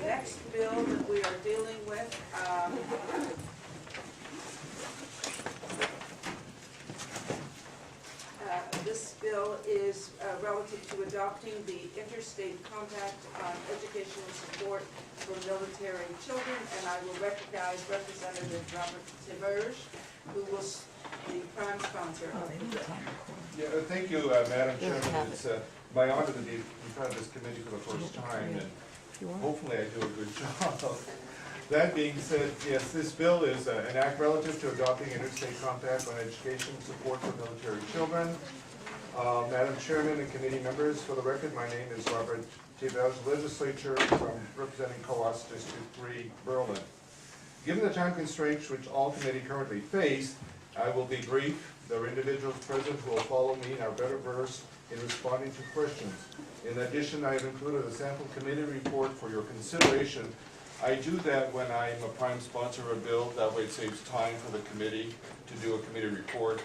next bill that we are dealing with, this bill is relative to adopting the Interstate Compact on Educational Support for Military Children, and I will recognize Representative Robert Tiverge, who will be prime sponsor of the bill. Yeah, thank you, Madam Chairman. It's my honor to be in front of this committee for the first time, and hopefully I do a good job. That being said, yes, this bill is an act relative to adopting Interstate Compact on Education Support for Military Children. Madam Chairman and committee members, for the record, my name is Robert Tiverge, legislature from representing Coast District 3, Berlin. Given the time constraints which all committee currently face, I will be brief. There are individuals present who will follow me and are better versed in responding to questions. In addition, I have included a sample committee report for your consideration. I do that when I'm a prime sponsor of a bill. That way it saves time for the committee to do a committee report.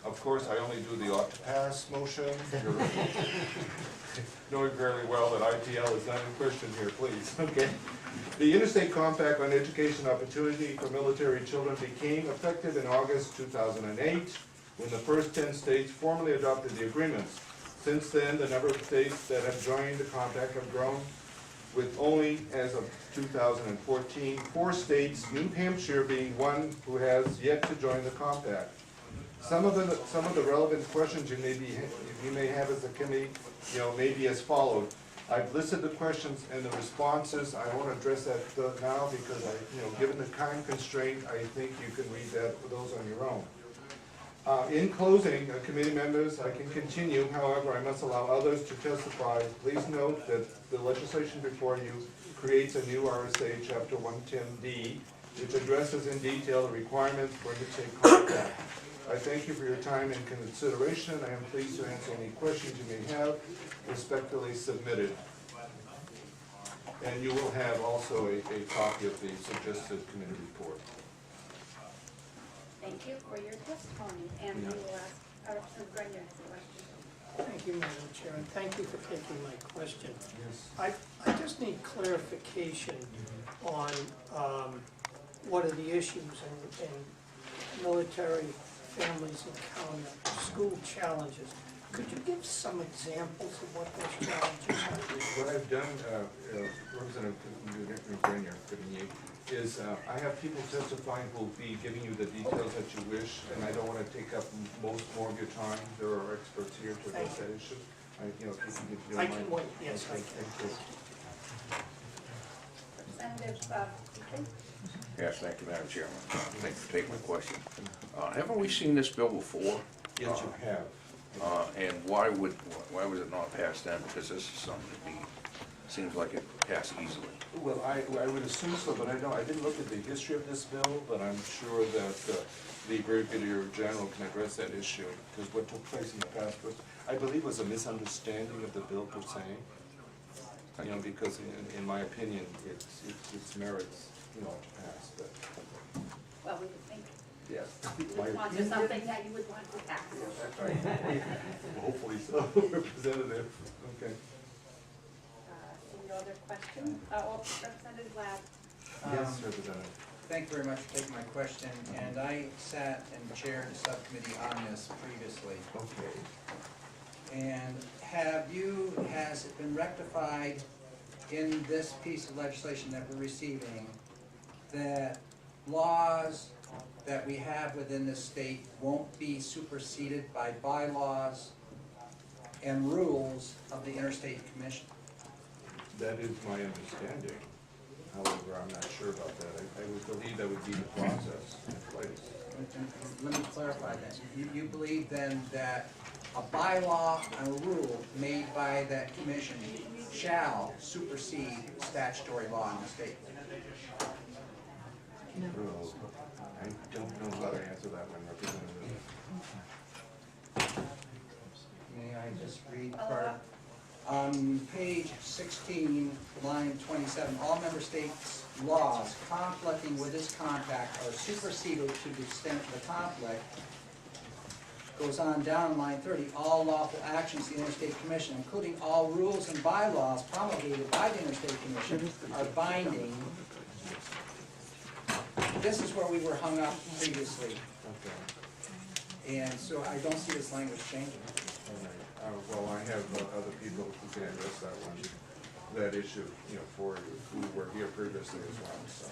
Of course, I only do the ought to pass motion. You're knowing very well that IPL is not in question here, please. Okay. The Interstate Compact on Education Opportunity for Military Children became effective in August 2008, when the first 10 states formally adopted the agreements. Since then, the number of states that have joined the compact have grown, with only, as of 2014, 4 states, New Hampshire being one who has yet to join the compact. Some of the relevant questions you may have as a committee, may be as followed. I've listed the questions and the responses. I won't address that now because given the time constraint, I think you can read those on your own. In closing, committee members, I can continue. However, I must allow others to testify. Please note that the legislation before you creates a new RSA Chapter 110D, which addresses in detail the requirements for interstate compact. I thank you for your time and consideration. I am pleased to answer any questions you may have, respectfully submitted. And you will have also a copy of the suggested committee report. Thank you for your testimony, and we will ask Representative Grenier has a question. Thank you, Madam Chair, and thank you for taking my question. Yes. I just need clarification on what are the issues and military families encounter, school challenges. Could you give some examples of what those challenges are? What I've done, Representative Grenier, is I have people testifying who will be giving you the details that you wish, and I don't want to take up more of your time. There are experts here to address that issue. If you can I can wait, yes, I can. Thank you. Representative Beacon? Yes, thank you, Madam Chairman. Thanks for taking my question. Haven't we seen this bill before? Yes, you have. And why was it not passed then? Because this is something seems like it passed easily. Well, I would assume so, but I didn't look at the history of this bill, but I'm sure that the Brigadier General can address that issue, because what took place in the past was, I believe, was a misunderstanding of the bill per se. Because in my opinion, its merits, to pass. But Well, we would think yes, you would want to something that you would want to pass. that's right. Hopefully so, Representative. Okay. Any other questions? Representative Ladd. Yes, Representative. Thank you very much for taking my question, and I sat and chaired the subcommittee on this previously. Okay. And has it been rectified in this piece of legislation that we're receiving that laws that we have within this state won't be superseded by bylaws and rules of the Interstate Commission? That is my understanding. However, I'm not sure about that. I would believe that would be the process in place. Let me clarify that. You believe then that a bylaw and a rule made by that commission shall supersede statutory law in the state? Well, I don't know how to answer that one, Representative. May I just read part? On page 16, line 27, all member states' laws conflicting with this compact are superseded to the extent the conflict goes on down line 30, all lawful actions of the Interstate Commission, including all rules and bylaws promulgated by the Interstate Commission, are binding. This is where we were hung up previously, Okay. and so I don't see this language changing. All right. Well, I have other people who can address that one, that issue, you know, for you, who were here previously as well, so.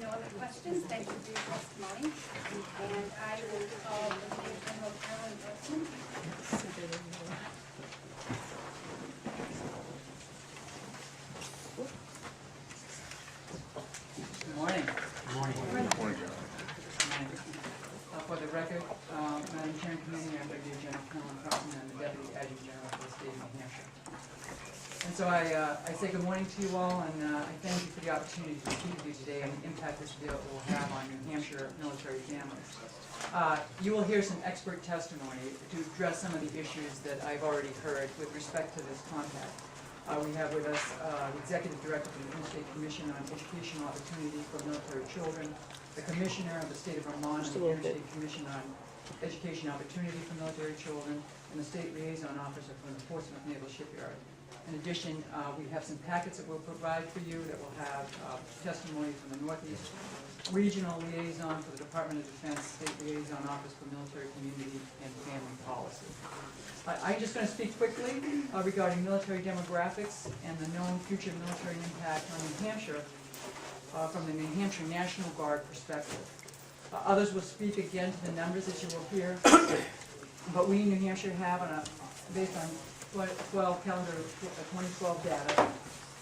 No other questions? Thank you for your testimony. And I will call the State General Carolyn Wilson. Good morning. Morning, John. For the record, Madam Chair and Committee, I'm Brigadier General Carolyn Carlson, I'm the Deputy Adjutant General for the State of New Hampshire. And so I say good morning to you all, and I thank you for the opportunity to speak with you today on the impact this bill will have on New Hampshire military families. You will hear some expert testimony to address some of the issues that I've already heard with respect to this compact. We have with us the Executive Director of the Interstate Commission on Educational Opportunity for Military Children, the Commissioner of the State of Vermont and the Interstate Commission on Education Opportunity for Military Children, and the State Liaison Officer from the Portsmouth Naval Shipyard. In addition, we have some packets that we'll provide for you that will have testimony from the Northeast Regional Liaison for the Department of Defense, State Liaison Office for Military Community and Family Policy. I'm just going to speak quickly regarding military demographics and the known future military impact on New Hampshire from the New Hampshire National Guard perspective. Others will speak again to the numbers that you will hear, but we in New Hampshire have, based on 2012 data,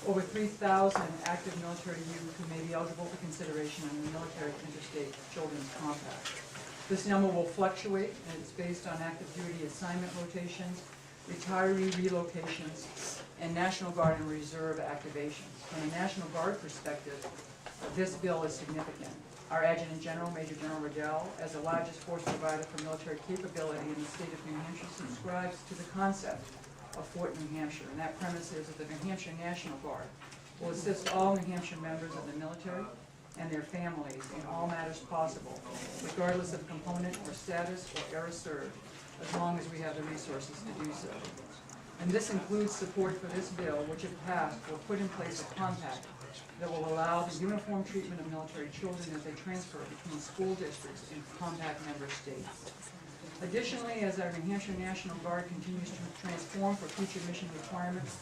over 3,000 active military youth who may be eligible for consideration on the Military Interstate Children's Compact. This number will fluctuate, and it's based on active duty assignment rotations, retiree relocations, and National Guard and Reserve activations. From a National Guard perspective, this bill is significant. Our Adjutant General, Major General Riddell, as the largest force provider for military capability in the state of New Hampshire, subscribes to the concept of Fort New Hampshire, and that premise is that the New Hampshire National Guard will assist all New Hampshire members of the military and their families in all matters possible, regardless of component or status or era served, as long as we have the resources to do so. And this includes support for this bill, which if passed, will put in place a compact that will allow the uniform treatment of military children as they transfer between school districts and compact member states. Additionally, as our New Hampshire National Guard continues to transform for future mission requirements,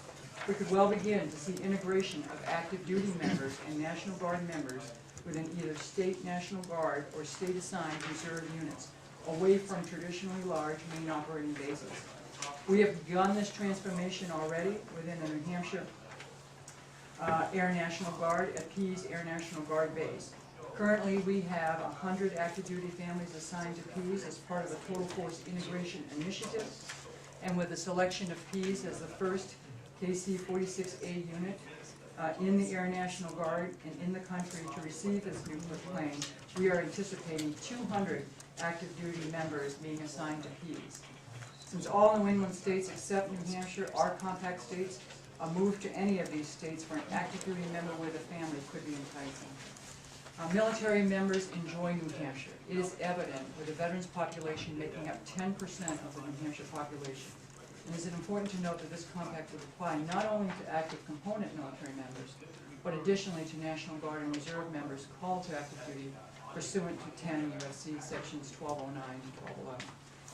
we could well begin to see integration of active duty members and National Guard members within either state National Guard or state-assigned reserve units, away from traditionally large main operating bases. We have begun this transformation already within the New Hampshire Air National Guard at Pease Air National Guard Base. Currently, we have 100 active duty families assigned to Pease as part of the Total Force Integration Initiative, and with the selection of Pease as the first KC-46A unit in the Air National Guard and in the country to receive this new plane, we are anticipating 200 active duty members being assigned to Pease. Since all New England states except New Hampshire are compact states, a move to any of these states for an active duty member with a family could be enticing. Military members enjoy New Hampshire. It is evident with the veterans population making up 10% of the New Hampshire population. And it is important to note that this compact would apply not only to active component military members, but additionally to National Guard and Reserve members called to active duty pursuant to 10 U.S.C. sections 1209 and 1211,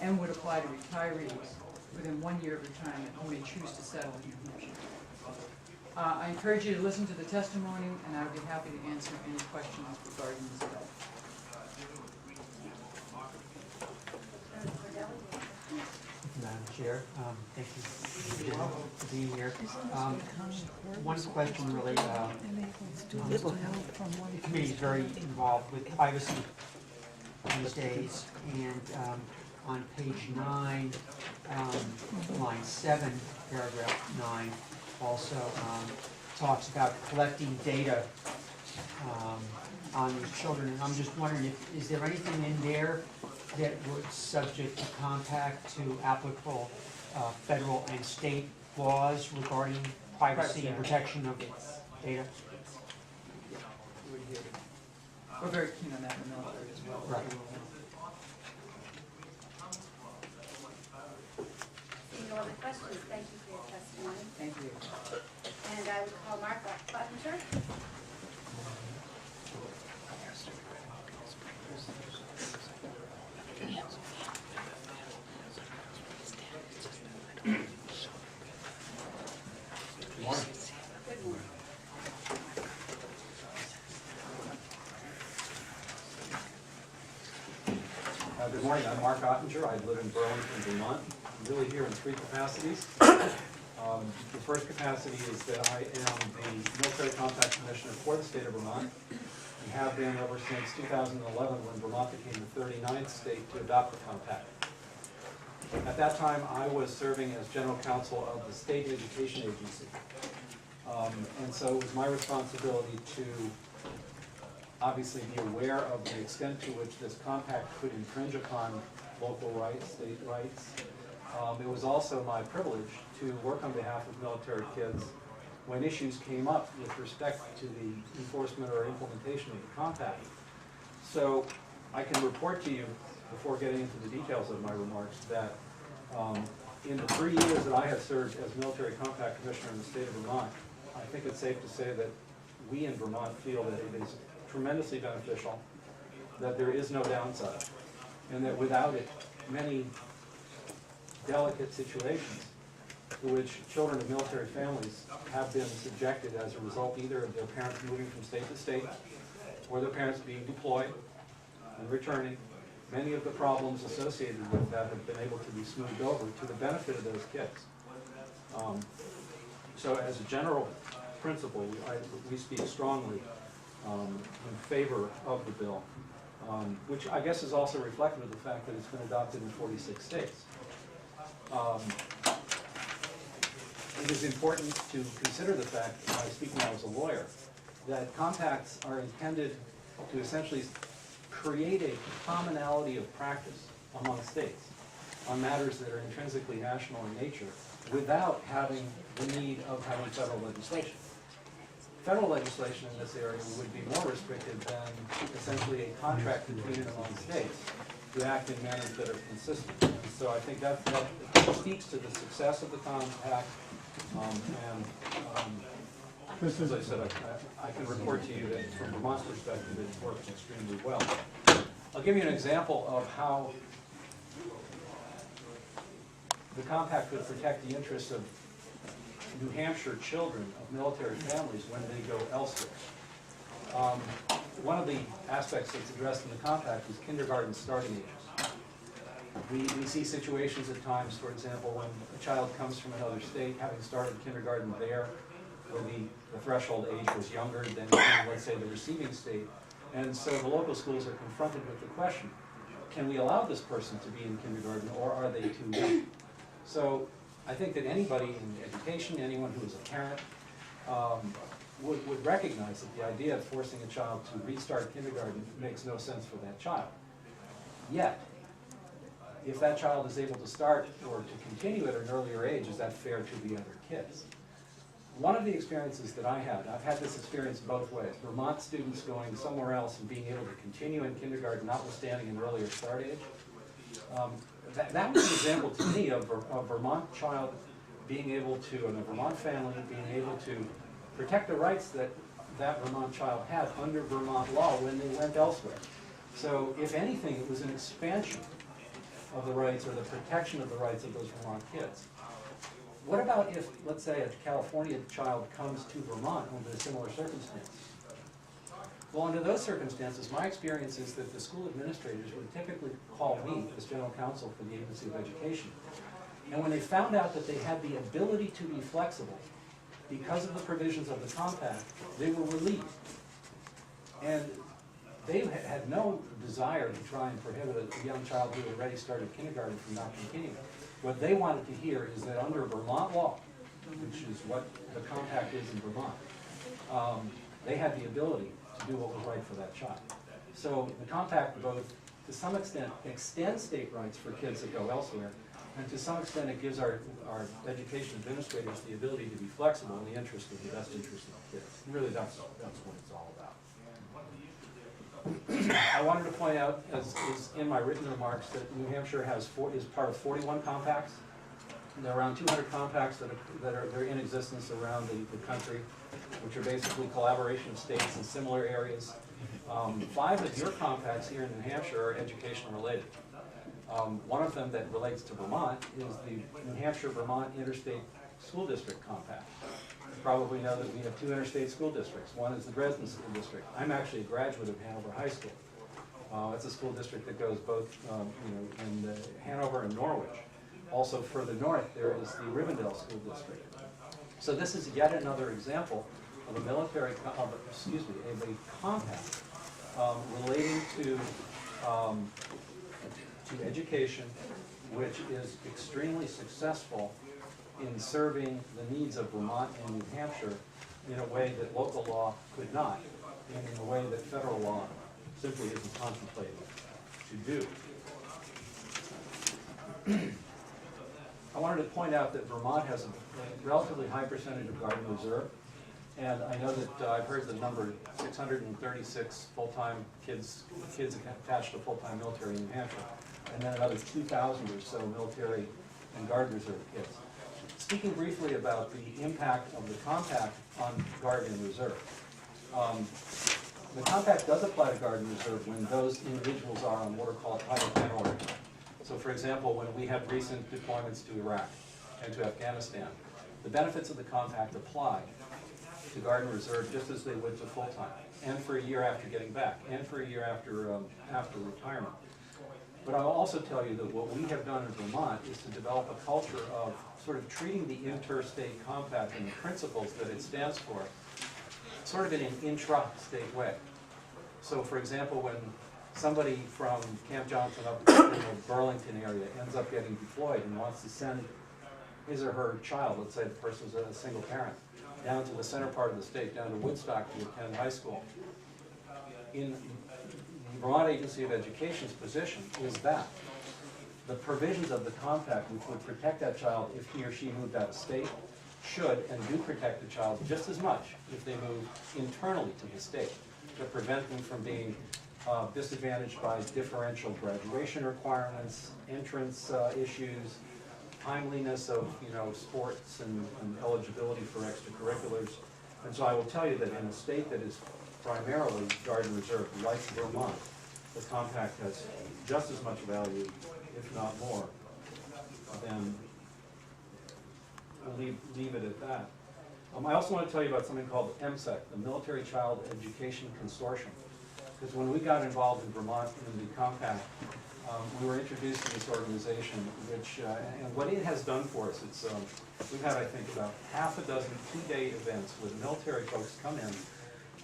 and would apply to retirees within 1 year of retirement who may choose to settle in New Hampshire. I encourage you to listen to the testimony, and I would be happy to answer any questions regarding this bill. Madam Chair, thank you for being here. One question really, the committee is very involved with privacy these days, and on page 9, line 7, paragraph 9, also talks about collecting data on these children, and I'm just wondering is there anything in there that would subject the compact to applicable federal and state laws regarding privacy and protection of data? We're very keen on that in the military as well. Right. Seeing no other questions, thank you for your testimony. Thank you. And I would call Mark Pottinger. Good morning. Good morning. Good morning, I'm Mark Ottinger, I live in Burlington, Vermont. I'm really here in three capacities. The first capacity is that I am the Military Compact Commissioner for the state of Vermont, and have been ever since 2011 when Vermont became the 39th state to adopt the compact. At that time, I was serving as general counsel of the state education agency. And so it was my responsibility to obviously be aware of the extent to which this compact could infringe upon local rights, state rights. It was also my privilege to work on behalf of military kids when issues came up with respect to the enforcement or implementation of the compact. So I can report to you, before getting into the details of my remarks, that in the 3 years that I have served as Military Compact Commissioner in the state of Vermont, I think it's safe to say that we in Vermont feel that it is tremendously beneficial, that there is no downside, and that without it, many delicate situations to which children of military families have been subjected as a result either of their parents moving from state to state or their parents being deployed and returning, many of the problems associated with that have been able to be smoothed over to the benefit of those kids. So as a general principle, we speak strongly in favor of the bill, which I guess is also reflective of the fact that it's been adopted in 46 states. It is important to consider the fact, and I speak now as a lawyer, that compacts are intended to essentially create a commonality of practice among states on matters that are intrinsically national in nature without having the need of having federal legislation. Federal legislation in this area would be more restricted than essentially a contract between and among states to act in manners that are consistent. So I think that speaks to the success of the compact, as I said, I can report to you that from Vermont's perspective, it's worked extremely well. I'll give you an example of how the compact would protect the interests of New Hampshire children of military families when they go elsewhere. One of the aspects that's addressed in the compact is kindergarten starting ages. We see situations at times, for example, when a child comes from another state, having started kindergarten there, where the threshold age was younger than, let's say, the receiving state. And so the local schools are confronted with the question, can we allow this person to be in kindergarten, or are they too young? So I think that anybody in education, anyone who is a parent, would recognize that the idea of forcing a child to restart kindergarten makes no sense for that child. Yet, if that child is able to start or to continue at an earlier age, is that fair to the other kids? One of the experiences that I had, I've had this experience both ways. Vermont students going somewhere else and being able to continue in kindergarten notwithstanding an earlier start age. That was an example to me of a Vermont child being able to, and a Vermont family being able to protect the rights that that Vermont child had under Vermont law when they went elsewhere. So if anything, it was an expansion of the rights or the protection of the rights of those Vermont kids. What about if, let's say, a California child comes to Vermont under a similar circumstance? Well, under those circumstances, my experience is that the school administrators would typically call me as general counsel for the Agency of Education. And when they found out that they had the ability to be flexible because of the provisions of the compact, they were relieved. And they had no desire to try and prohibit a young child who had already started kindergarten from not continuing. What they wanted to hear is that under Vermont law, which is what the compact is in Vermont, they had the ability to do what was right for that child. So the compact both, to some extent, extends state rights for kids that go elsewhere, and to some extent it gives our education administrators the ability to be flexible in the interest of the best interest of the kids. And really, that's what it's all about. I wanted to point out, as is in my written remarks, that New Hampshire is part of 41 compacts. And there are around 200 compacts that are in existence around the country, which are basically collaboration of states in similar areas. 5 of your compacts here in New Hampshire are education related. One of them that relates to Vermont is the New Hampshire-Vermont Interstate School District Compact. You probably know that we have 2 interstate school districts. One is the Dresden School District. I'm actually a graduate of Hanover High School. It's a school district that goes both in Hanover and Norwich. Also further north, there is the Rivendell School District. So this is yet another example of a compact relating to education, which is extremely successful in serving the needs of Vermont and New Hampshire in a way that local law could not, and in a way that federal law simply isn't contemplated to do. I wanted to point out that Vermont has a relatively high percentage of Garden Reserve, and I know that I've heard the number 636 full-time kids attached to full-time military in New Hampshire, and then another 2,000 or so military and Guard Reserve kids. Speaking briefly about the impact of the compact on Guard and Reserve. The compact does apply to Guard and Reserve when those individuals are on what are called Title 10 orders. So for example, when we had recent deployments to Iraq and to Afghanistan, the benefits of the compact apply to Guard and Reserve just as they would to full-time, and for a year after getting back, and for a year after retirement. But I'll also tell you that what we have done in Vermont is to develop a culture of sort of treating the interstate compact and the principles that it stands for sort of in an intra-state way. So for example, when somebody from Camp Johnson up in the Burlington area ends up getting deployed and wants to send his or her child, let's say the person's a single parent, down to the center part of the state, down to Woodstock to attend high school. In the Vermont Agency of Education's position is that the provisions of the compact which would protect that child if he or she moved out of state should and do protect the child just as much if they move internally to the state, to prevent them from being disadvantaged by differential graduation requirements, entrance issues, timeliness of sports and eligibility for extracurriculars. And so I will tell you that in a state that is primarily Guard and Reserve, like Vermont, the compact has just as much value, if not more, than we'll leave it at that. I also want to tell you about something called MSEC, the Military Child Education Consortium. Because when we got involved in Vermont in the compact, we were introduced to this organization, which, and what it has done for us, it's, we've had, I think, about half a dozen two-day events where the military folks come in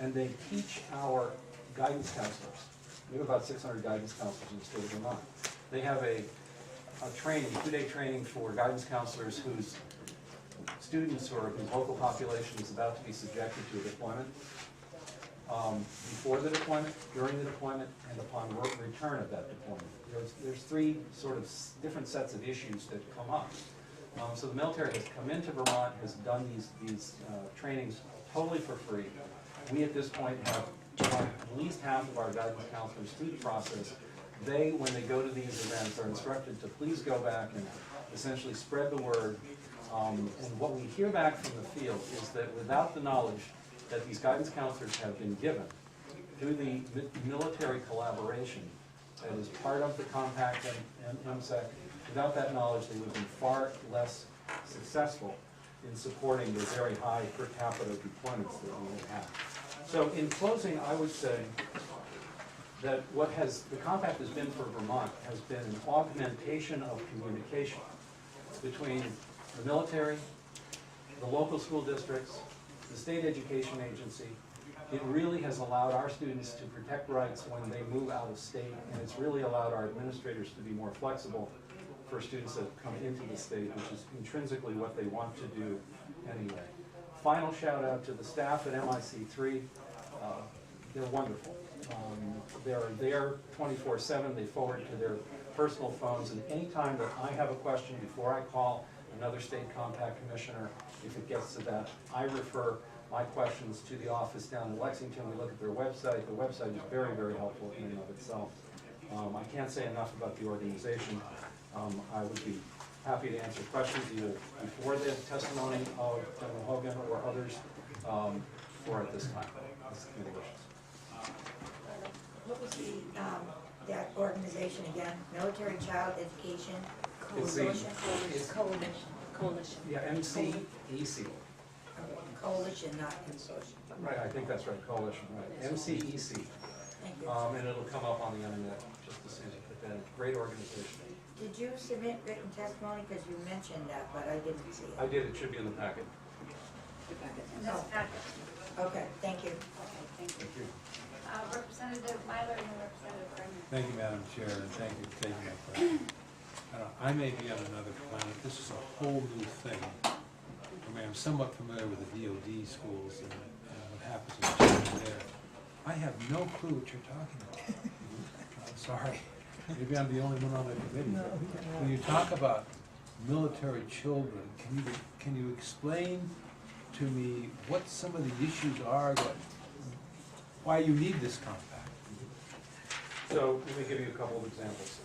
and they teach our guidance counselors. We have about 600 guidance counselors in the state of Vermont. They have a training, two-day training for guidance counselors whose students or whose local population is about to be subjected to a deployment. Before the deployment, during the deployment, and upon return of that deployment. There's 3 sort of different sets of issues that come up. So the military has come into Vermont, has done these trainings totally for free. We at this point have at least half of our guidance counselors through the process. They, when they go to these events, are instructed to please go back and essentially spread the word. And what we hear back from the field is that without the knowledge that these guidance counselors have been given through the military collaboration that is part of the compact and MSEC, without that knowledge they would have been far less successful in supporting the very high per capita deployments that we would have. So in closing, I would say that what the compact has been for Vermont has been an augmentation of communication between the military, the local school districts, the state education agency. It really has allowed our students to protect rights when they move out of state, and it's really allowed our administrators to be more flexible for students that come into the state, which is intrinsically what they want to do anyway. Final shout out to the staff at MIC3. They're wonderful. They're there 24/7. They forward to their personal phones, and anytime that I have a question before I call another state compact commissioner, if it gets to that, I refer my questions to the office down in Lexington. We look at their website. The website is very, very helpful in and of itself. I can't say enough about the organization. I would be happy to answer questions either before the testimony of General Hogan or others, or at this time, as the committee wishes. What was that organization again? Military Child Education It's the- Coalition? it's- Coalition. Yeah, MCEC. Coalition, not consortium. Right, I think that's right, coalition, right. MCEC. Thank you. And it'll come up on the internet just as soon as you put that in. Great organization. Did you submit written testimony? Because you mentioned that, but I didn't see I it. did, it should be in the packet. And that's packet. Okay, thank you. Okay, thank you. Thank you. Representative Myler and then Representative Brennan. Thank you, Madam Chair, and thank you for taking my question. I may be on another planet, this is a whole new thing. I mean, I'm somewhat familiar with the DOD schools and what happens with children there. I have no clue what you're talking about. I'm sorry, maybe I'm the only one on the committee. When you talk about military children, can you explain to me what some of the issues are, why you need this compact? So let me give you a couple of examples.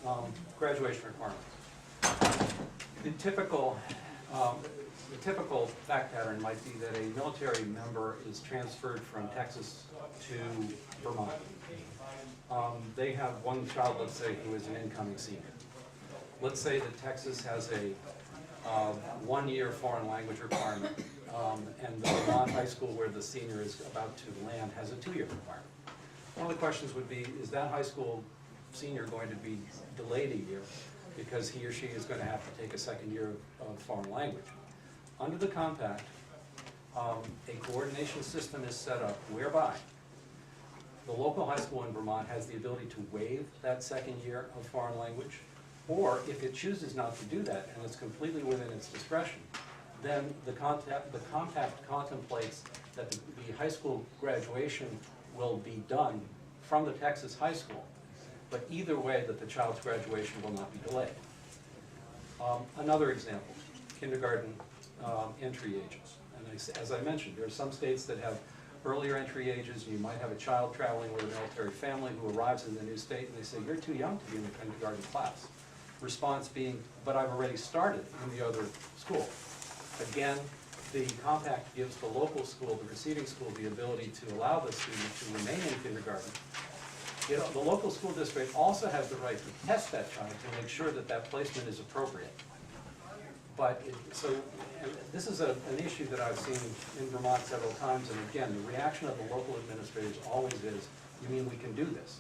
Graduation requirements. The typical fact pattern might be that a military member is transferred from Texas to Vermont. They have one child, let's say, who is an incoming senior. Let's say that Texas has a 1-year foreign language requirement, and the Vermont high school where the senior is about to land has a 2-year requirement. One of the questions would be, is that high school senior going to be delayed a year because he or she is going to have to take a 2nd year of foreign language? Under the compact, a coordination system is set up whereby the local high school in Vermont has the ability to waive that 2nd year of foreign language, or if it chooses not to do that and it's completely within its discretion, then the compact contemplates that the high school graduation will be done from the Texas high school, but either way that the child's graduation will not be delayed. Another example, kindergarten entry ages. And as I mentioned, there are some states that have earlier entry ages. You might have a child traveling with a military family who arrives in the new state and they say, you're too young to be in the kindergarten class. Response being, but I've already started in the other school. Again, the compact gives the local school, the receiving school, the ability to allow the student to remain in kindergarten. Yet the local school district also has the right to test that child to make sure that that placement is appropriate. But this is an issue that I've seen in Vermont several times, and again, the reaction of the local administrators always is, you mean we can do this?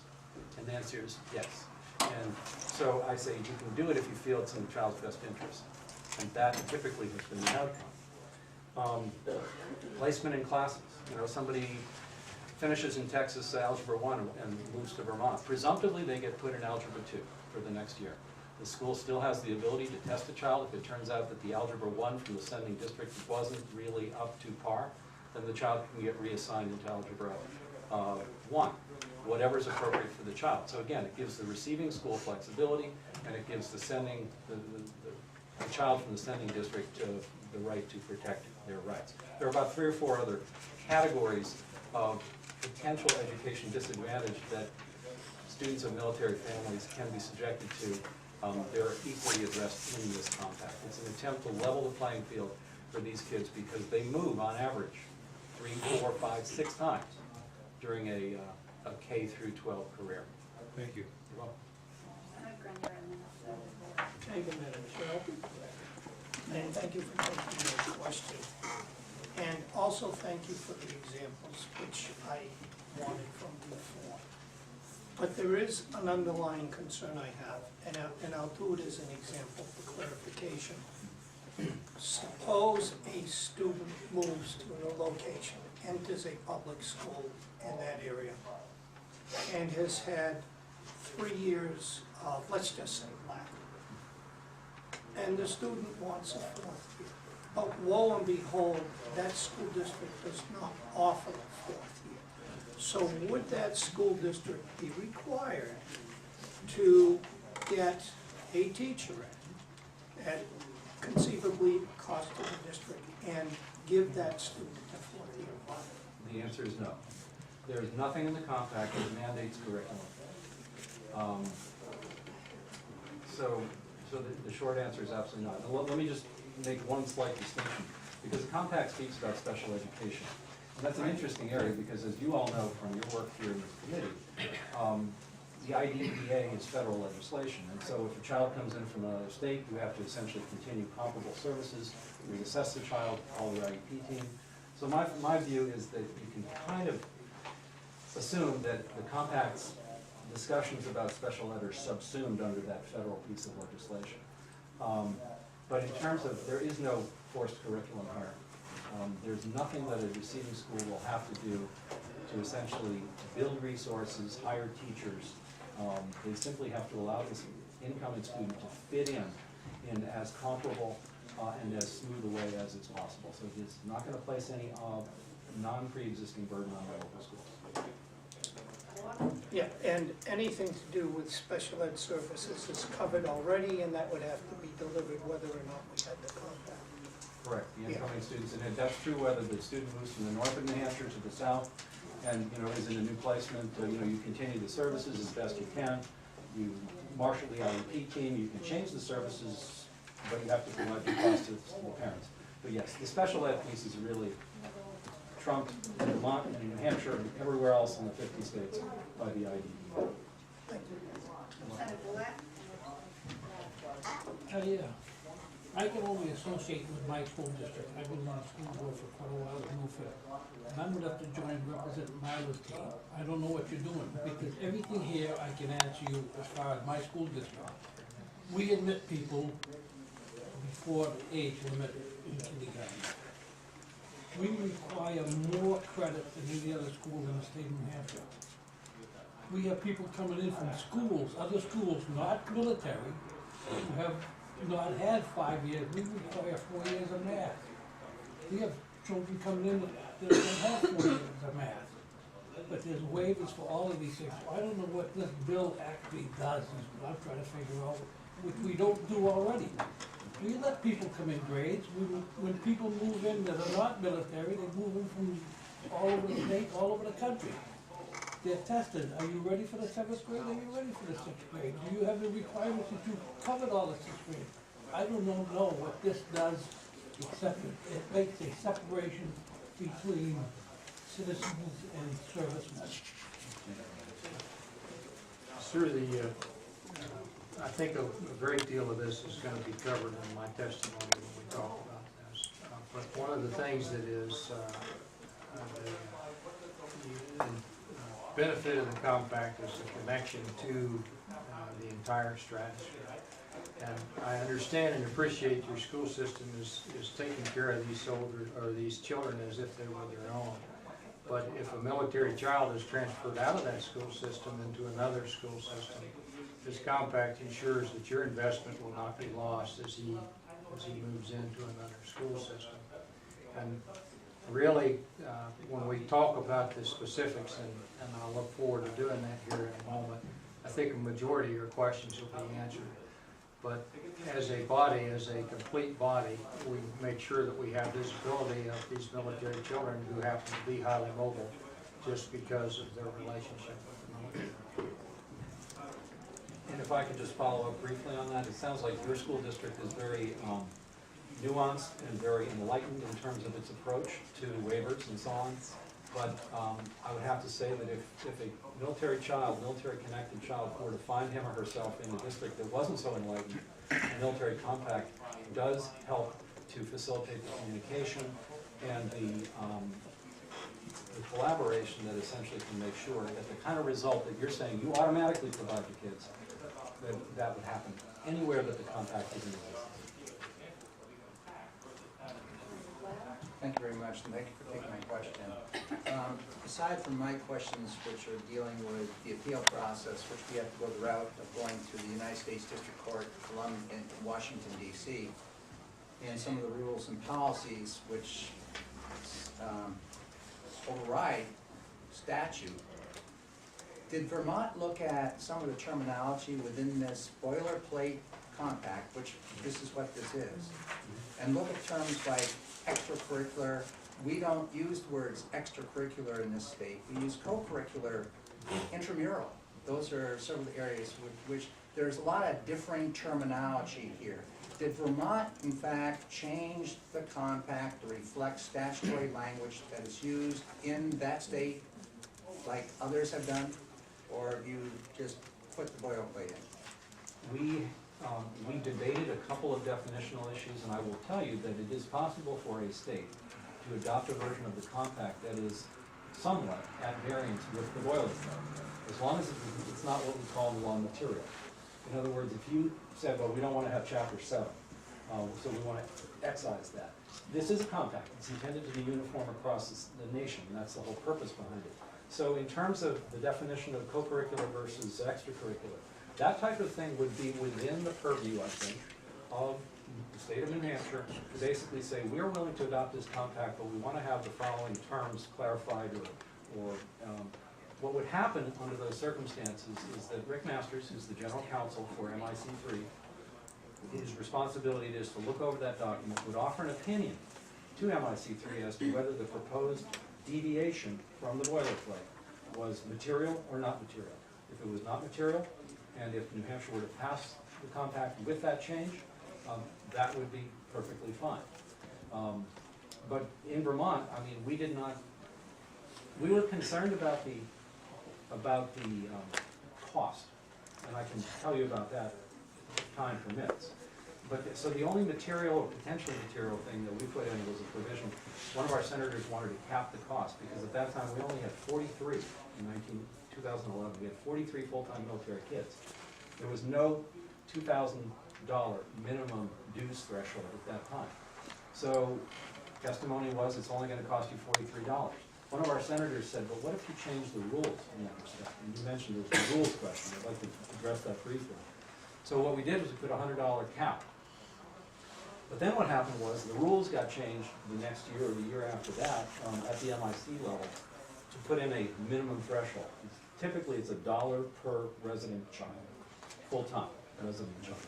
And the answer is yes. And so I say you can do it if you feel it's in the child's best interest. And that typically has been the outcome. Placement in classes. You know, somebody finishes in Texas Algebra 1 and moves to Vermont. Presumptively, they get put in Algebra 2 for the next year. The school still has the ability to test a child. If it turns out that the Algebra 1 from the sending district wasn't really up to par, then the child can get reassigned into Algebra 1, whatever is appropriate for the child. So again, it gives the receiving school flexibility, and it gives the sending, the child from the sending district the right to protect their rights. There are about 3 or 4 other categories of potential education disadvantage that students of military families can be subjected to. They're equally addressed in this compact. It's an attempt to level the playing field for these kids because they move on average 3, 4, 5, 6 times during a K through 12 career. Thank you. You're welcome. Senator Brennan and then Thank you, Madam Chair. And thank you for taking your question. And also thank you for the examples, which I wanted from before. But there is an underlying concern I have, and I'll do it as an example for clarification. Suppose a student moves to a location, enters a public school in that area, and has had 3 years of, let's just say, lack. And the student wants a 4th year. But lo and behold, that school district does not offer a 4th year. So would that school district be required to get a teacher in at conceivably cost to the district and give that student a 4th year? The answer is no. There's nothing in the compact that mandates curriculum. So the short answer is absolutely not. Now, let me just make one slight distinction, because the compact speaks about special education. And that's an interesting area, because as you all know from your work here in this committee, the IDEA is federal legislation, and so if a child comes in from another state, you have to essentially continue comparable services, reassess the child, call the IEP team. So my view is that you can kind of assume that the compact's discussions about special ed are subsumed under that federal piece of legislation. But in terms of, there is no forced curriculum here. There's nothing that a receiving school will have to do to essentially build resources, hire teachers. They simply have to allow this incoming student to fit in as comparable and as smooth a way as it's possible. So it's not going to place any non-pre-existing burden on the local schools. Yeah, and anything to do with special ed services is covered already, and that would have to be delivered whether or not we had the compact. Correct, the incoming students, and that's true whether the student moves from the north of New Hampshire to the south, and, you know, is in a new placement, you know, you continue the services as best you can, you marshal the IEP team, you can change the services, but you have to provide the cost to the parents. But yes, the special ed piece is really trumped in Vermont and New Hampshire and everywhere else in the 50 states by the IDE. Senator Black? Yeah, I can only associate with my school district. I've been on the school board for quite a while in Milford. And I'm gonna have to join and represent Milo's team. I don't know what you're doing, because everything here I can answer you as far as my school district. We admit people before the age limit in kindergarten. We require more credit than any other school in the state of New Hampshire. We have people coming in from schools, other schools, not military, who have not had 5 years. We require 4 years of math. We have children coming in that don't have 4 years of math. But there's waivers for all of these things. So I don't know what this bill actually does, is what I'm trying to figure out, which we don't do already. We let people come in grades. When people move in that are not military, they move in from all over the state, all over the country. They're tested. Are you ready for the 7th grade? Are you ready for the 6th grade? Do you have the requirements that you covered all the 6th grade? I don't know what this does, except it makes a separation between citizens and servicemen. Sir, I think a great deal of this is going to be covered in my testimony when we talk about this. But one of the things that is the benefit of the compact is the connection to the entire stratosphere. And I understand and appreciate your school system is taking care of these soldiers or these children as if they were their own. But if a military child is transferred out of that school system into another school system, this compact ensures that your investment will not be lost as he moves into another school system. And really, when we talk about the specifics, and I'll look forward to doing that here in a moment, I think a majority of your questions will be answered. But as a body, as a complete body, we make sure that we have visibility of these military children who happen to be highly mobile just because of their relationship with the military. And if I could just follow up briefly on that, it sounds like your school district is very nuanced and very enlightened in terms of its approach to waivers and so on. But I would have to say that if a military connected child were to find him or herself in a district that wasn't so enlightened, the military compact does help to facilitate the communication and the collaboration that essentially can make sure that the kind of result that you're saying you automatically provide to kids, that would happen anywhere that the compact is in existence. Thank you very much, and thank you for taking my question. Aside from my questions, which are dealing with the appeal process, which we have to go the route of going to the United States District Court, Columbia, in Washington, D.C., and some of the rules and policies which override statute, did Vermont look at some of the terminology within this boilerplate compact, which this is what this is, and look at terms like extracurricular. We don't use the words extracurricular in this state. We use co-curricular, intramural. Those are some of the areas which there's a lot of differing terminology here. Did Vermont, in fact, change the compact to reflect statutory language that is used in that state, like others have done? Or have you just put the boilerplate in? We debated a couple of definitional issues, and I will tell you that it is possible for a state to adopt a version of the compact that is somewhat at variance with the boilerplate, as long as it's not what we call the law material. In other words, if you said, well, we don't want to have chapter 7, so we want to excise that. This is a compact. It's intended to be uniform across the nation, and that's the whole purpose behind it. So in terms of the definition of co-curricular versus extracurricular, that type of thing would be within the purview, I think, of the state of New Hampshire to basically say, we're willing to adopt this compact, but we want to have the following terms clarified, or what would happen under those circumstances is that Rick Masters, who's the general counsel for MIC3, his responsibility is to look over that document, would offer an opinion to MIC3 as to whether the proposed deviation from the boilerplate was material or not material. If it was not material, and if New Hampshire were to pass the compact with that change, that would be perfectly fine. But in Vermont, I mean, we were concerned about the cost, and I can tell you about that if time permits. But so the only material or potentially material thing that we put in was a provision. One of our senators wanted to cap the cost because at that time we only had 43 in 2011. We had 43 full-time military kids. There was no $2,000 minimum dues threshold at that time. So testimony was it's only going to cost you $43. One of our senators said, but what if you change the rules in that respect? And you mentioned there's the rules question. I'd like to address that briefly. So what we did was we put a $100 cap. But then what happened was the rules got changed the next year or the year after that at the MIC level to put in a minimum threshold. Typically it's $1 per resident child, full-time resident child.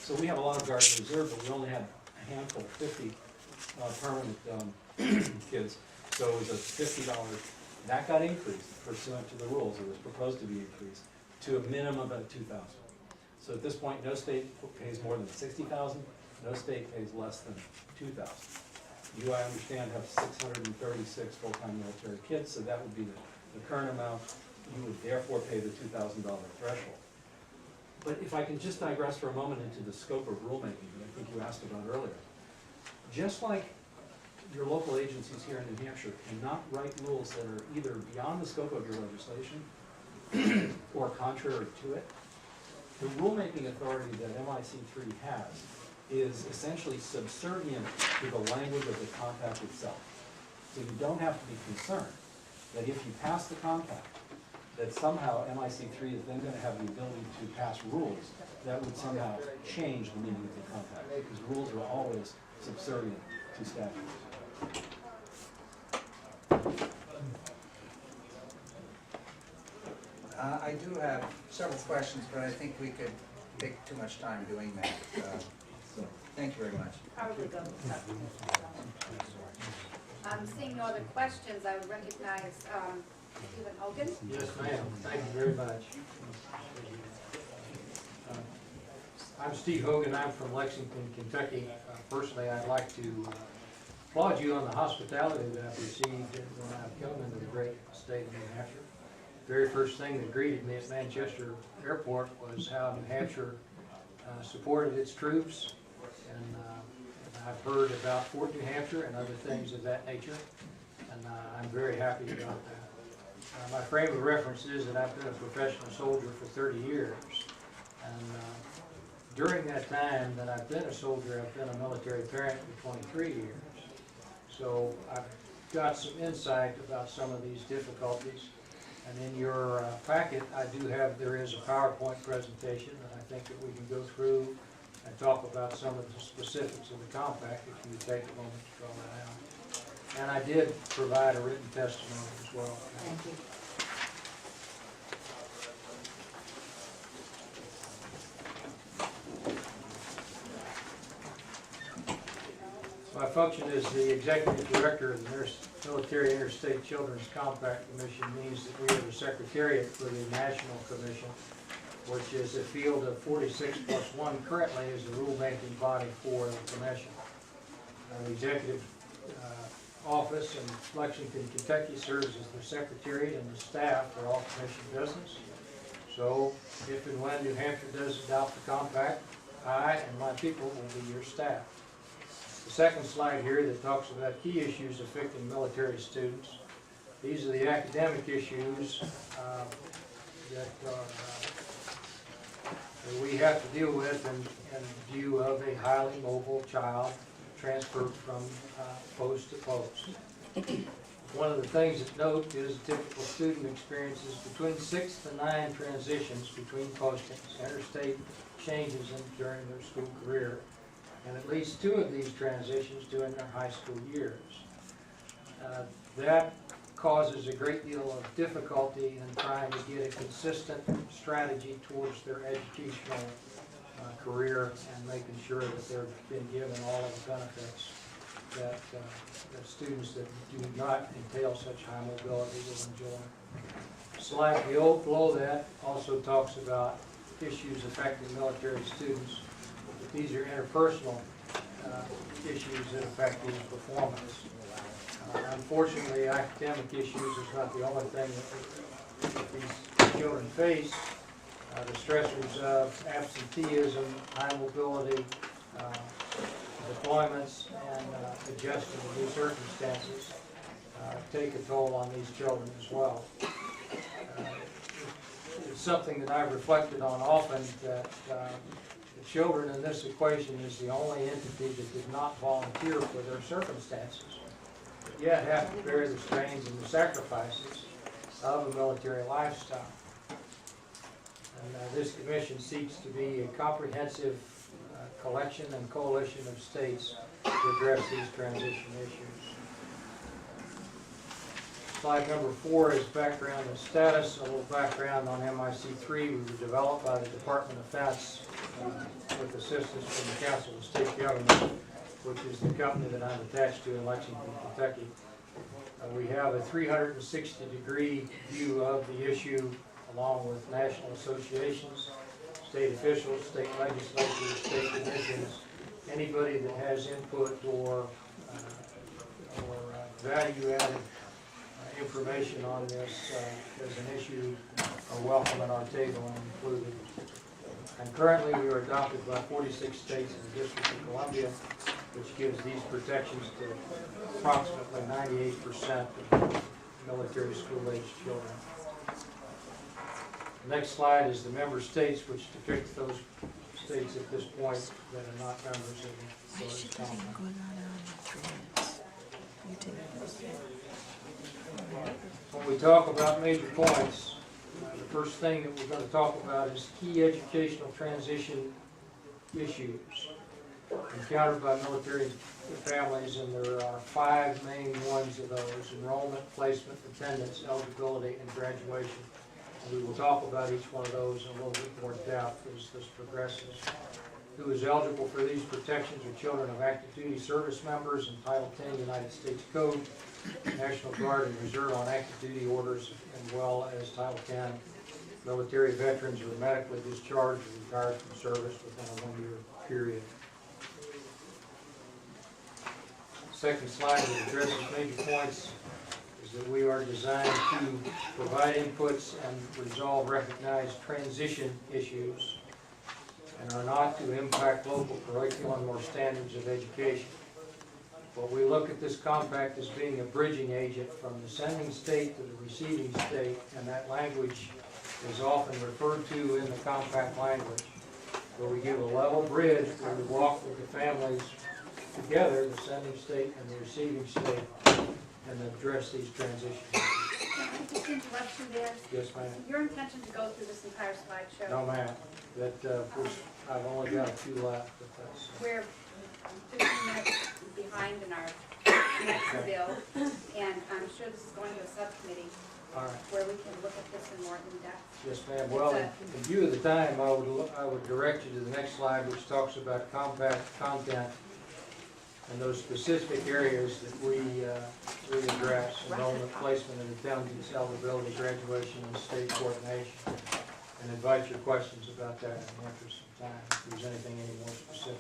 So we have a lot of Guard and Reserve, but we only had a handful, 50 permanent kids. So it was a $50, that got increased pursuant to the rules. It was proposed to be increased to a minimum of $2,000. So at this point, no state pays more than $60,000, no state pays less than $2,000. You, I understand, have 636 full-time military kids, so that would be the current amount. You would therefore pay the $2,000 threshold. But if I can just digress for a moment into the scope of rulemaking that I think you asked about earlier. Just like your local agencies here in New Hampshire cannot write rules that are either beyond the scope of your legislation or contrary to it, the rulemaking authority that MIC3 has is essentially subservient to the language of the compact itself. So you don't have to be concerned that if you pass the compact, that somehow MIC3 is then going to have the ability to pass rules that would somehow change the meaning of the compact, because rules are always subservient to statutes. I do have several questions, but I think we could take too much time doing that. So, thank you very much. Probably go. Seeing no other questions, I would recognize Stephen Hogan. Yes, ma'am. Thank you very much. I'm Steve Hogan. I'm from Lexington, Kentucky. Personally, I'd like to applaud you on the hospitality that I've received when I've come into the great state of New Hampshire. The very first thing that greeted me at Manchester Airport was how New Hampshire supported its troops. And I've heard about Fort New Hampshire and other things of that nature. And I'm very happy about that. My frame of reference is that I've been a professional soldier for 30 years. And during that time that I've been a soldier, I've been a military parent for 23 years. So I've got some insight about some of these difficulties. And in your packet, there is a PowerPoint presentation that I think that we can go through and talk about some of the specifics of the compact if you would take a moment to draw that out. And I did provide a written testimony as well. Thank you. My function as the Executive Director of the Military Interstate Children's Compact Commission means that we are the Secretariat for the National Commission, which is a field of 46 plus 1 currently is the rulemaking body for the commission. The Executive Office in Lexington, Kentucky serves as the Secretariat and the staff for all commission business. So if and when New Hampshire does adopt the compact, I and my people will be your staff. The second slide here that talks about key issues affecting military students. These are the academic issues that we have to deal with in view of a highly mobile child transferred from post to post. One of the things to note is a typical student experiences between 6 to 9 transitions between postings, interstate changes during their school career, and at least 2 of these transitions during their high school years. That causes a great deal of difficulty in trying to get a consistent strategy towards their educational career and making sure that they're being given all of the benefits that students that do not entail such high mobility will enjoy. Slide below that also talks about issues affecting military students. But these are interpersonal issues that affect these performance. Unfortunately, academic issues is not the only thing that these children face. The stressors of absenteeism, high mobility, deployments, and adjusting to new circumstances take a toll on these children as well. It's something that I've reflected on often, that the children in this equation is the only entity that did not volunteer for their circumstances, but yet have to bear the strains and the sacrifices of a military lifestyle. And this commission seeks to be a comprehensive collection and coalition of states to address these transition issues. Slide number 4 is background and status. A little background on MIC3. We were developed by the Department of Defense with assistance from the Council of State Government, which is the company that I'm attached to in Lexington, Kentucky. We have a 360-degree view of the issue, along with national associations, state officials, state legislatures, state commissions, anybody that has input or value-added information on this as an issue are welcome at our table and included. And currently we are adopted by 46 states and the District of Columbia, which gives these protections to approximately 98% of military school-aged children. The next slide is the member states, which depicts those states at this point that are not members of the compact. When we talk about major points, the first thing that we're going to talk about is key educational transition issues encountered by military families, and there are 5 main ones of those: enrollment, placement, attendance, eligibility, and graduation. And we will talk about each one of those in a little bit more depth as this progresses. Who is eligible for these protections are children of active duty service members in Title 10 United States Code, National Guard and Reserve on active duty orders, as well as Title 10 military veterans who are medically discharged or retired from service within a 1-year period. Second slide that addresses major points is that we are designed to provide inputs and resolve recognized transition issues, and are not to impact local curriculum or standards of education. But we look at this compact as being a bridging agent from the sending state to the receiving state, and that language is often referred to in the compact language, where we give a level bridge where we walk with the families together, the sending state and the receiving state, and address these transitions. Can I just interrupt you there? Yes, ma'am. Your intention to go through this entire slideshow? No, ma'am. I've only got 2 left, but that's... We're 15 minutes behind in our next bill, and I'm sure this is going to a subcommittee All right. where we can look at this in more in-depth. Yes, ma'am. Well, in view of the time, I would direct you to the next slide, which talks about compact content. And those specific areas that we address, enrollment, placement, and attendance, eligibility, graduation, and state coordination. And invite your questions about that in the interest of time, if there's anything any more specific.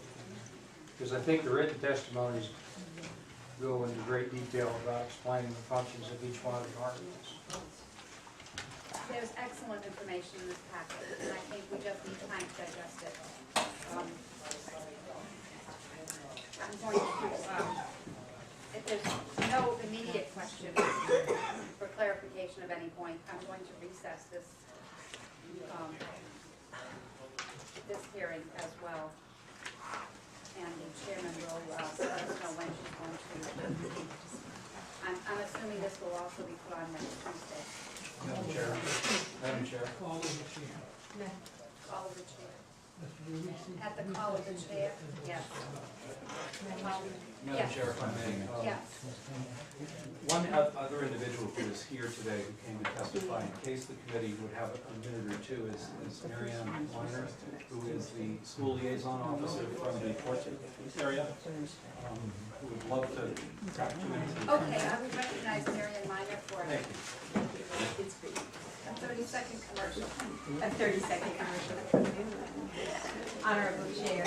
Because I think the written testimonies go into great detail about explaining the functions of each one of the departments. There's excellent information in this packet, and I think we just need time to digest it. I'm going to, if there's no immediate questions for clarification of any point, I'm going to recess this hearing as well. And the chairman will let us know when she's going to. I'm assuming this will also be put on next Tuesday. Madam Chair. Madam Chair. Call of the chair. Call of the chair. Mr. Luisi? At the call of the chair, yes. Madam Chair, if I may. Yes. One other individual who is here today who came to testify in case the committee would have a minute or two is Marianne Weiner, who is the school liaison officer from the Portsmouth area, who would love to talk to you. Okay, I would recognize Marian Minor for a 30-second commercial. A 30-second commercial. Honorable Chair,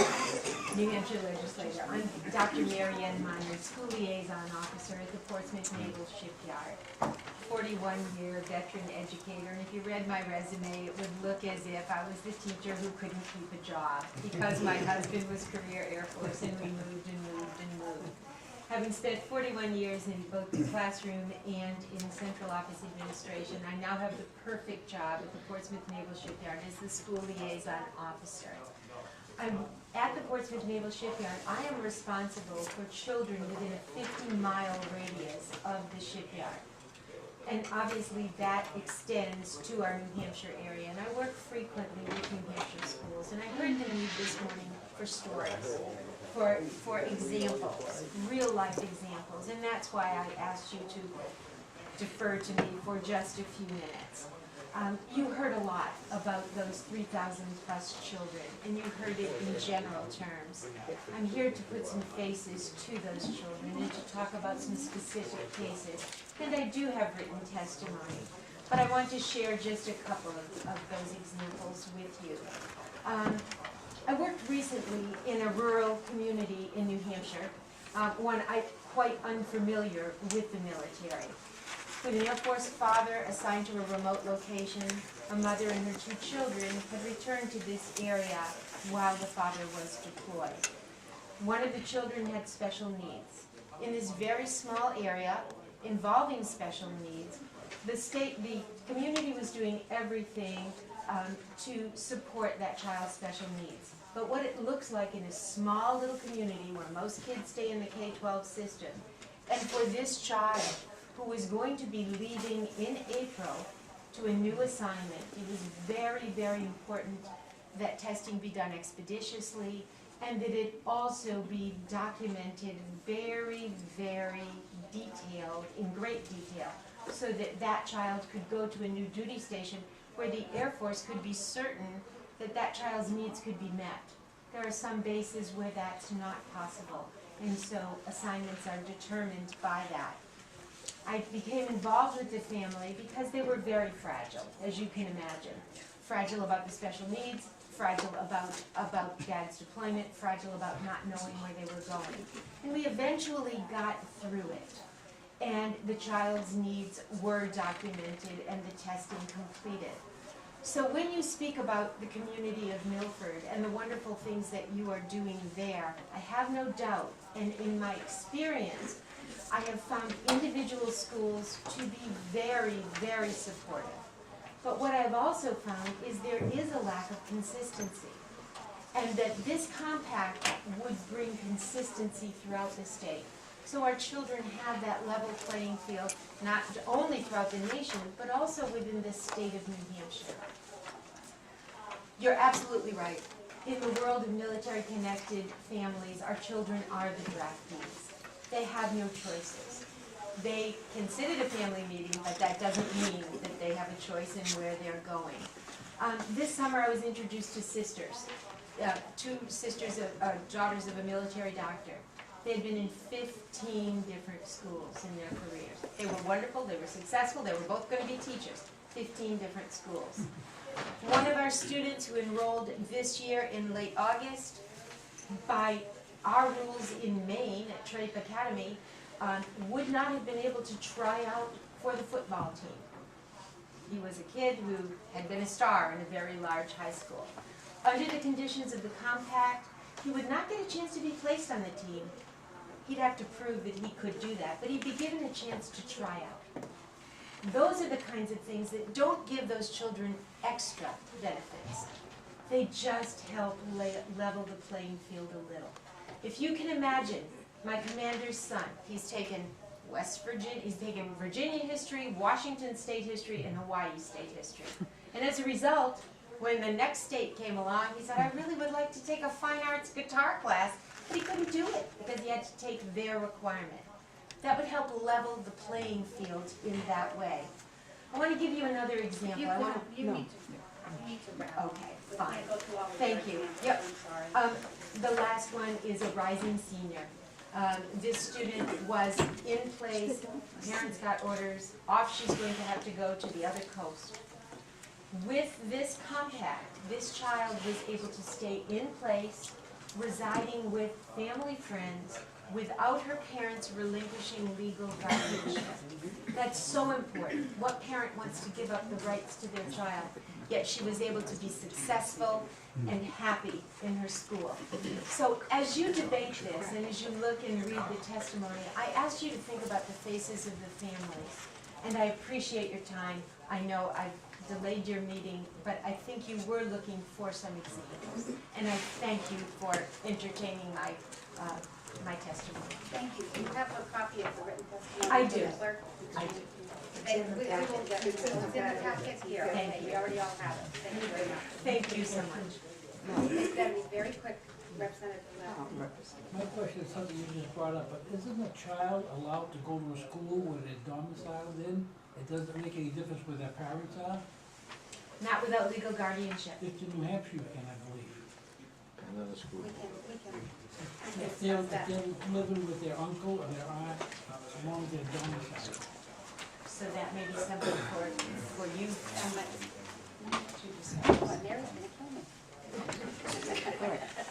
New Hampshire Legislature, I'm Dr. Mary Ann Minor, School Liaison Officer at the Portsmouth Naval Shipyard. 41-year veteran educator, and if you read my resume, it would look as if I was the teacher who couldn't keep a job because my husband was career Air Force and we moved and moved and moved. Having spent 41 years in both the classroom and in central office administration, I now have the perfect job at the Portsmouth Naval Shipyard as the school liaison officer. I'm at the Portsmouth Naval Shipyard. I am responsible for children within a 50-mile radius of the shipyard. And obviously that extends to our New Hampshire area. And I work frequently with New Hampshire schools. And I heard the need this morning for stories. For examples, real life examples, and that's why I asked you to defer to me for just a few minutes. You heard a lot about those 3,000 plus children, and you heard it in general terms. I'm here to put some faces to those children and to talk about some specific cases, and I do have written testimony, but I want to share just a couple of those examples with you. I worked recently in a rural community in New Hampshire, one quite unfamiliar with the military. With an Air Force father assigned to a remote location, a mother and her 2 children had returned to this area while the father was deployed. One of the children had special needs. In this very small area involving special needs, the community was doing everything to support that child's special needs. But what it looks like in a small little community where most kids stay in the K-12 system, and for this child who was going to be leaving in April to a new assignment, it was very, very important that testing be done expeditiously and that it also be documented very, very detailed, in great detail, so that that child could go to a new duty station where the Air Force could be certain that that child's needs could be met. There are some bases where that's not possible, and so assignments are determined by that. I became involved with the family because they were very fragile, as you can imagine. Fragile about the special needs, fragile about dad's deployment, fragile about not knowing where they were going. And we eventually got through it. And the child's needs were documented and the testing completed. So when you speak about the community of Milford and the wonderful things that you are doing there, I have no doubt, and in my experience, I have found individual schools to be very, very supportive. But what I've also found is there is a lack of consistency, and that this compact would bring consistency throughout the state. So our children have that level playing field, not only throughout the nation, but also within the state of New Hampshire. You're absolutely right. In the world of military-connected families, our children are the draftees. They have no choices. They can sit at a family meeting, but that doesn't mean that they have a choice in where they're going. This summer I was introduced to sisters, 2 sisters, daughters of a military doctor. They'd been in 15 different schools in their careers. They were wonderful, they were successful, they were both going to be teachers. 15 different schools. One of our students who enrolled this year in late August, by our rules in Maine at Trape Academy, would not have been able to try out for the football team. He was a kid who had been a star in a very large high school. Under the conditions of the compact, he would not get a chance to be placed on the team. He'd have to prove that he could do that, but he'd be given a chance to try out. Those are the kinds of things that don't give those children extra benefits. They just help level the playing field a little. If you can imagine, my commander's son, he's taken Virginia history, Washington state history, and Hawaii state history. And as a result, when the next state came along, he said, I really would like to take a fine arts guitar class, but he couldn't do it because he had to take their requirement. That would help level the playing field in that way. I want to give you another example. You need to wrap up. Okay, fine. Go through all the Thank you. documents. Yep. I'm sorry. The last one is a rising senior. This student was in place, parents got orders, off she's going to have to go to the other coast. With this compact, this child was able to stay in place, residing with family friends, without her parents relinquishing legal guardianship. That's so important. What parent wants to give up the rights to their child? Yet she was able to be successful and happy in her school. So as you debate this and as you look and read the testimony, I asked you to think about the faces of the families. And I appreciate your time. I know I've delayed your meeting, but I think you were looking for some examples. And I thank you for entertaining my testimony. Thank you. Do you have a copy of the written testimony? I do. from the clerk? I do. And we will get, it's in the packet here. Thank Okay, you. we already all have it. Thank you very much. Thank you so much. It's gonna be very quick, Representative Lau. My question is something you just brought up, but isn't a child allowed to go to a school where they're domiciled in? It doesn't make any difference where their parents are? Not without legal guardianship. If in New Hampshire you can, I believe. Another school. We can If they're discuss that. living with their uncle or their aunt, as long as they're domiciled. So that may be something for you to discuss. What, Mary's gonna kill me.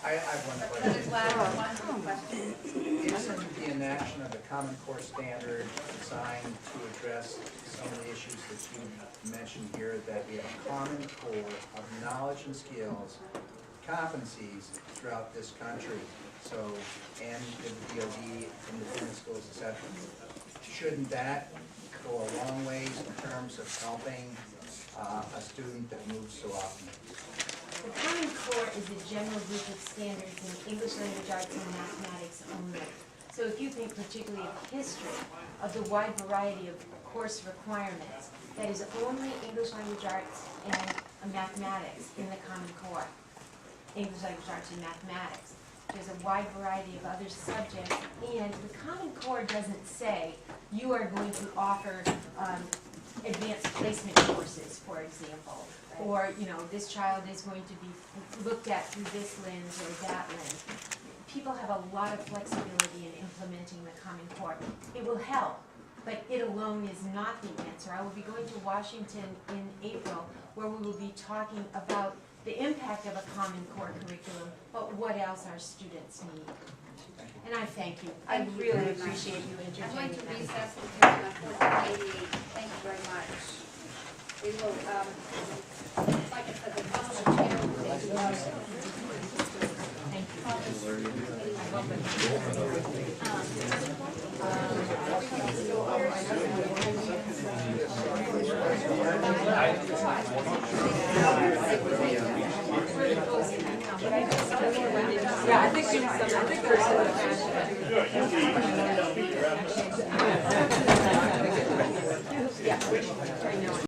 I have one Representative question. Lau, one question. Isn't the enaction of the Common Core standard designed to address some of the issues that you mentioned here, that we have a common core of knowledge and skills, competencies throughout this country, so, and in the DOD, independent schools, et cetera? Shouldn't that go a long ways in terms of helping a student that moves so often? The Common Core is a general group of standards in English language arts and mathematics only. So if you think particularly of history, of the wide variety of course requirements, that is only English language arts and mathematics in the Common Core. English language arts and mathematics. There's a wide variety of other subjects, and the Common Core doesn't say you are going to offer advanced placement courses, for example, or, you know, this child is going to be looked at through this lens or that lens. People have a lot of flexibility in implementing the Common Core. It will help, but it alone is not the answer. I will be going to Washington in April, where we will be talking about the impact of a Common Core curriculum, but what else our students need. And I thank you. I Thank you really very much. appreciate you I'm going entertaining to them. recess until 14:88. Thank you very much. We will, like I said, the council chair will take. Yeah, I think there's some,